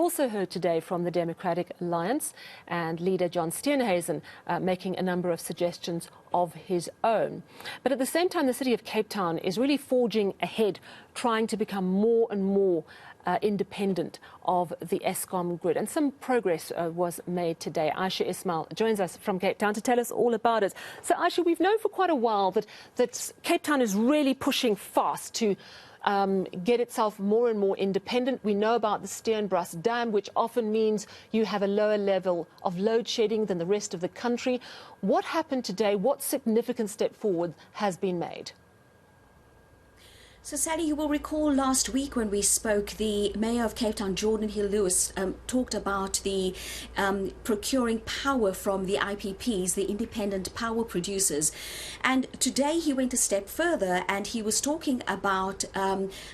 also heard today from the Democratic Alliance and leader John Steenhuisen making a number of suggestions of his own. But at the same time, the city of Cape Town is really forging ahead, trying to become more and more independent of the Eskom grid. And some progress was made today. Ayesha Ismail joins us from Cape Town to tell us all about it. So, Ayesha, we've known for quite a while that Cape Town is really pushing fast to get itself more and more independent. We know about the Steenbras Dam, which often means you have a lower level of load shedding than the rest of the country. What happened today? What significant step forward has been made? So, Sally, you will recall last week when we spoke, the Mayor of Cape Town, Jordan Hill-Lewis, talked about the procuring power from the IPPs, the independent power producers. And today he went a step further and he was talking about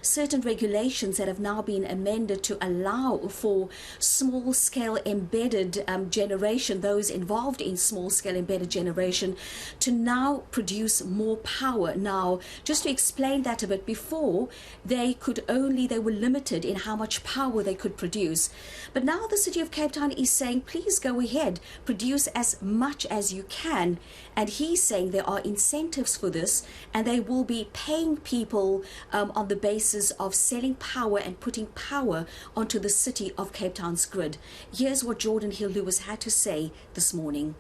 certain regulations that have now been amended to allow for small-scale embedded generation, those involved in small-scale embedded generation, to now produce more power. Now, just to explain that a bit, before they were limited in how much power they could produce, but now the city of Cape Town is saying, please go ahead, produce as much as you can. And he's saying there are incentives for this, and they will be paying people on the basis of selling power and putting power onto the city of Cape Town's grid. Here's what Jordan Hill-Lewis had to say this morning.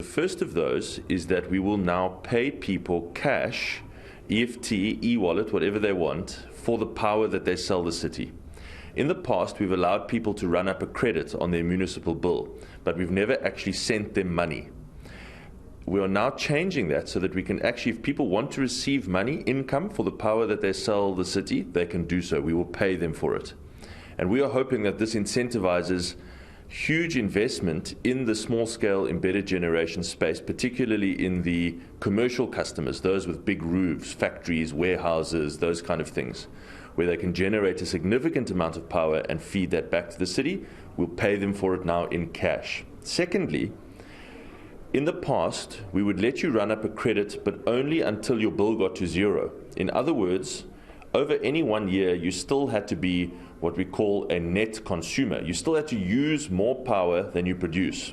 The first of those is that we will now pay people cash, EFT, e-wallet, whatever they want, for the power that they sell the city. In the past, we've allowed people to run up a credit on their municipal bill, but we've never actually sent them money. We are now changing that so that we can actually, if people want to receive money, income for the power that they sell the city, they can do so. We will pay them for it. And we are hoping that this incentivizes huge investment in the small-scale embedded generation space, particularly in the commercial customers, those with big roofs, factories, warehouses, those kind of things, where they can generate a significant amount of power and feed that back to the city. We'll pay them for it now in cash. Secondly, in the past, we would let you run up a credit, but only until your bill got to zero. In other words, over any 1 year, you still had to be what we call a net consumer. You still had to use more power than you produce.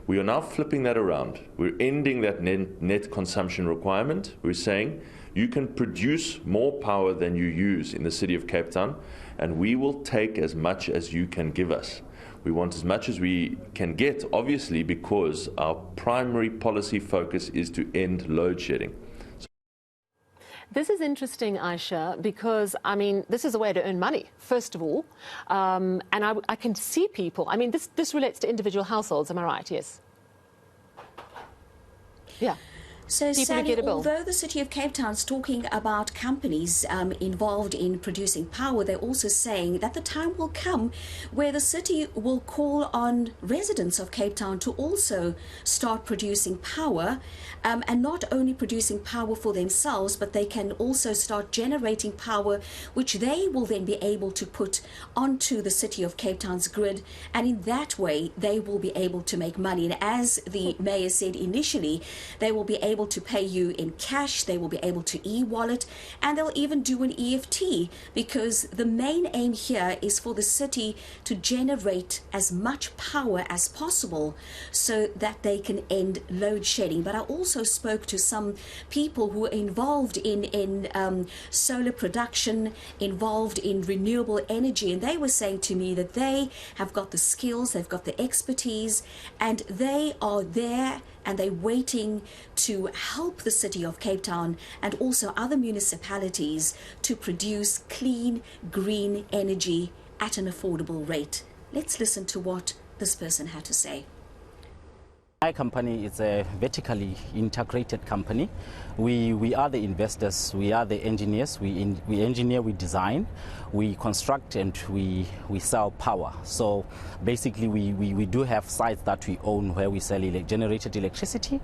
We are now flipping that around. We're ending that net consumption requirement. We're saying you can produce more power than you use in the city of Cape Town, and we will take as much as you can give us. We want as much as we can get, obviously, because our primary policy focus is to end load shedding. This is interesting, Ayesha, because, I mean, this is a way to earn money, first of all. And I can see people, I mean, this relates to individual households, am I right? Yes. Yeah. So, Sally, although the city of Cape Town is talking about companies involved in producing power, they're also saying that the time will come where the city will call on residents of Cape Town to also start producing power, and not only producing power for themselves, but they can also start generating power, which they will then be able to put onto the city of Cape Town's grid, and in that way they will be able to make money. And as the mayor said initially, they will be able to pay you in cash, they will be able to e-wallet, and they'll even do an EFT, because the main aim here is for the city to generate as much power as possible so that they can end load shedding. But I also spoke to some people who are involved in solar production, involved in renewable energy, and they were saying to me that they have got the skills, they've got the expertise, and they are there and they're waiting to help the city of Cape Town and also other municipalities to produce clean, green energy at an affordable rate. Let's listen to what this person had to say. My company is a vertically integrated company. We are the investors, we are the engineers, we engineer, we design, we construct, and we sell power. So basically we do have sites that we own where we sell generated electricity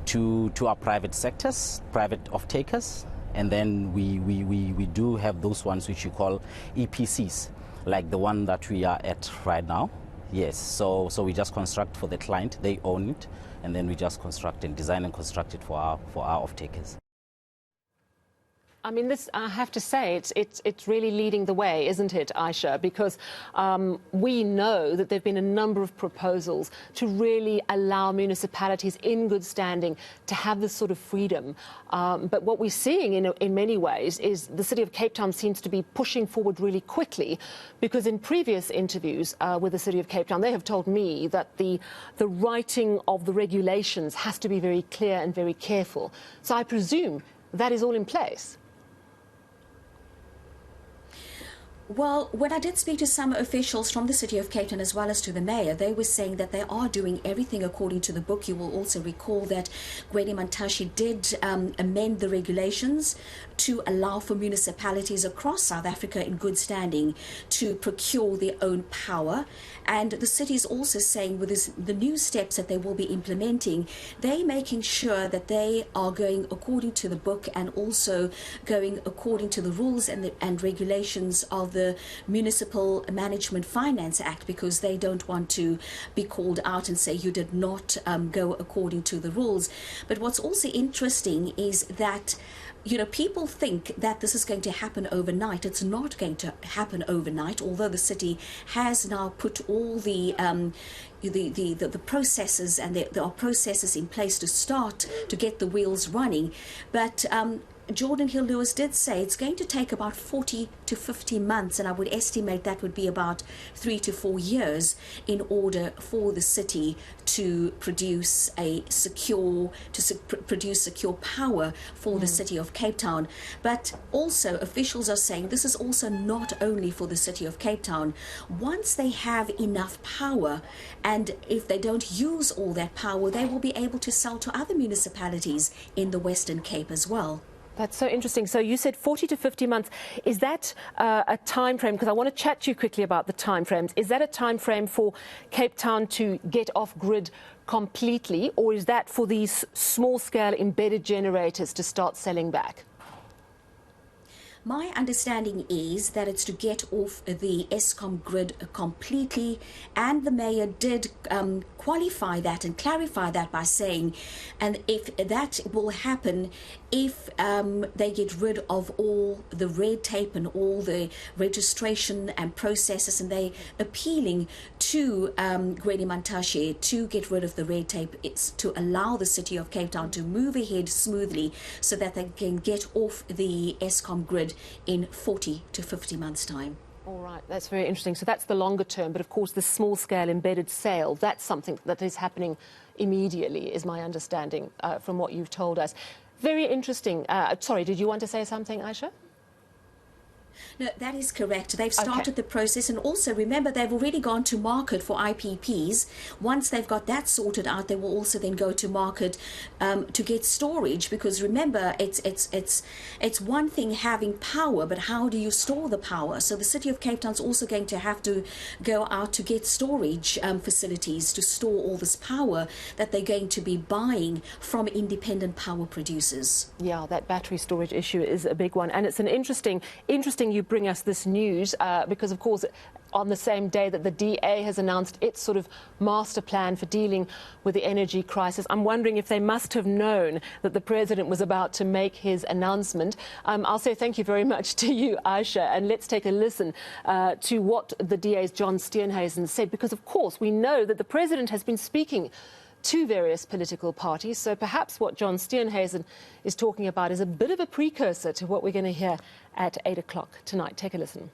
to our private sectors, private off-takers, and then we do have those ones which you call EPCs, like the one that we are at right now. Yes, so we just construct for the client, they own it, and then we just construct and design and construct it for our off-takers. I mean, this, I have to say, it's really leading the way, isn't it, Ayesha? Because we know that there have been a number of proposals to really allow municipalities in good standing to have this sort of freedom. But what we're seeing in many ways is the City of Cape Town seems to be pushing forward really quickly, because in previous interviews with the City of Cape Town, they have told me that the writing of the regulations has to be very clear and very careful. So I presume that is all in place. Well, when I did speak to some officials from the City of Cape Town as well as to the Mayor, they were saying that they are doing everything according to the book. You will also recall that Gwede Mantashe did amend the regulations to allow for municipalities across South Africa in good standing to procure their own power. And the city is also saying with the new steps that they will be implementing, they're making sure that they are going according to the book and also going according to the rules and regulations of the Municipal Management Finance Act, because they don't want to be called out and say you did not go according to the rules. But what's also interesting is that, you know, people think that this is going to happen overnight. It's not going to happen overnight, although the city has now put all the processes, and there are processes in place to start to get the wheels running. But Jordan Hill-Lewis did say it's going to take about 40 to 50 months, and I would estimate that would be about 3 to 4 years in order for the city to produce secure power for the City of Cape Town. But also officials are saying this is also not only for the City of Cape Town. Once they have enough power, and if they don't use all that power, they will be able to sell to other municipalities in the Western Cape as well. That's so interesting. So you said 40 to 50 months. Is that a time frame? Because I want to chat to you quickly about the time frames. Is that a time frame for Cape Town to get off grid completely, or is that for these small-scale embedded generators to start selling back? My understanding is that it's to get off the Eskom grid completely, and the Mayor did qualify that and clarify that by saying, and if that will happen, if they get rid of all the red tape and all the registration and processes, and they appealing to Gwede Mantashe to get rid of the red tape, it's to allow the City of Cape Town to move ahead smoothly so that they can get off the Eskom grid in 40 to 50 months' time. All right, that's very interesting. So that's the longer term, but of course the small-scale embedded sale, that's something that is happening immediately, is my understanding from what you've told us. Very interesting. Sorry, did you want to say something, Ayesha? No, that is correct. They've started the process, and also remember they've already gone to market for IPPs. Once they've got that sorted out, they will also then go to market to get storage, because remember it's one thing having power, but how do you store the power? So the City of Cape Town is also going to have to go out to get storage facilities to store all this power that they're going to be buying from independent power producers. Yeah, that battery storage issue is a big one, and it's an interesting you bring us this news because, of course, on the same day that the DA has announced its sort of master plan for dealing with the energy crisis, I'm wondering if they must have known that the President was about to make his announcement. I'll say thank you very much to you, Ayesha, and let's take a listen to what the DA's John Steenhuisen said, because, of course, we know that the President has been speaking to various political parties, so perhaps what John Steenhuisen is talking about is a bit of a precursor to what we're going to hear at 8 o'clock tonight. Take a listen.